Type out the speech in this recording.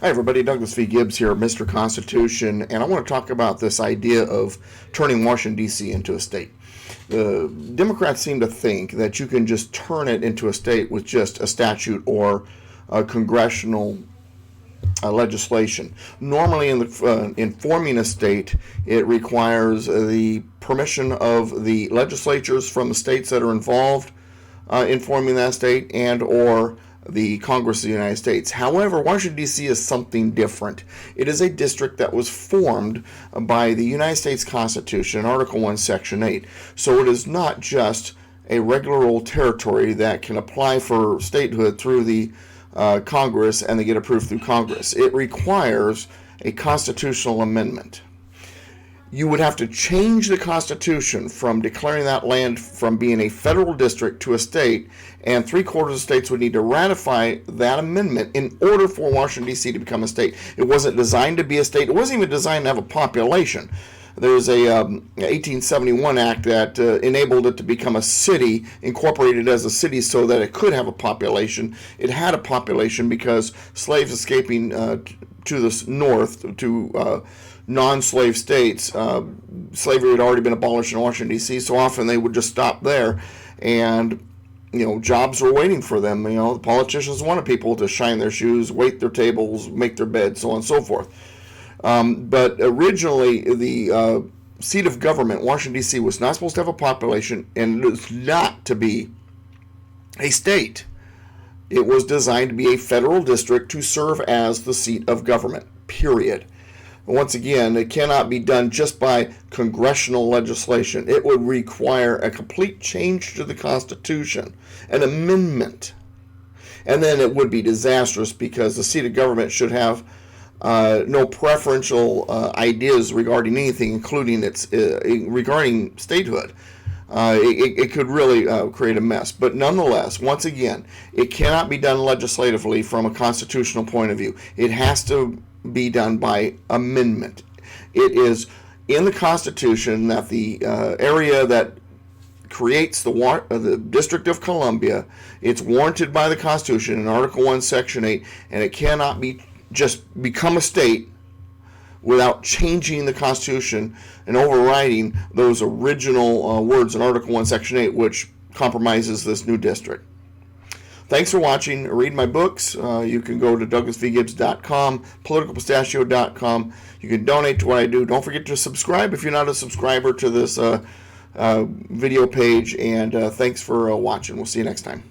Hi everybody, Douglas V. Gibbs here, Mr. Constitution, and I want to talk about this idea of turning Washington, D.C. into a state. The Democrats seem to think that you can just turn it into a state with just a statute or a congressional legislation. Normally, in forming a state, it requires the permission of the legislatures from the states that are involved in forming that state and/or the Congress of the United States. However, Washington, D.C. is something different. It is a district that was formed by the United States Constitution, Article 1, Section 8. So it is not just a regular old territory that can apply for statehood through the Congress and they get approved through Congress. It requires a constitutional amendment. You would have to change the Constitution from declaring that land from being a federal district to a state, and 3/4 of states would need to ratify that amendment in order for Washington, D.C. to become a state. It wasn't designed to be a state. It wasn't even designed to have a population. There's a 1871 act that enabled it to become a city, incorporated as a city so that it could have a population. It had a population because slaves escaping to the north, to non-slave states, slavery had already been abolished in Washington, D.C., so often they would just stop there, and jobs were waiting for them. The politicians wanted people to shine their shoes, wait their tables, make their beds, so on and so forth. But originally, the seat of government, Washington, D.C., was not supposed to have a population, and it was not to be a state. It was designed to be a federal district to serve as the seat of government, period. Once again, it cannot be done just by congressional legislation. It would require a complete change to the Constitution, an amendment. And then it would be disastrous because the seat of government should have no preferential ideas regarding anything, including regarding statehood. It could really create a mess. But nonetheless, once again, it cannot be done legislatively from a constitutional point of view. It has to be done by amendment. It is in the Constitution that the area that creates the District of Columbia, it's warranted by the Constitution in Article 1, Section 8, and it cannot be just become a state without changing the Constitution and overriding those original words in Article 1, Section 8, which compromises this new district. Thanks for watching. Read my books. You can go to douglasvgibbs.com, politicalpistachio.com. You can donate to what I do. Don't forget to subscribe if you're not a subscriber to this video page. And thanks for watching. We'll see you next time.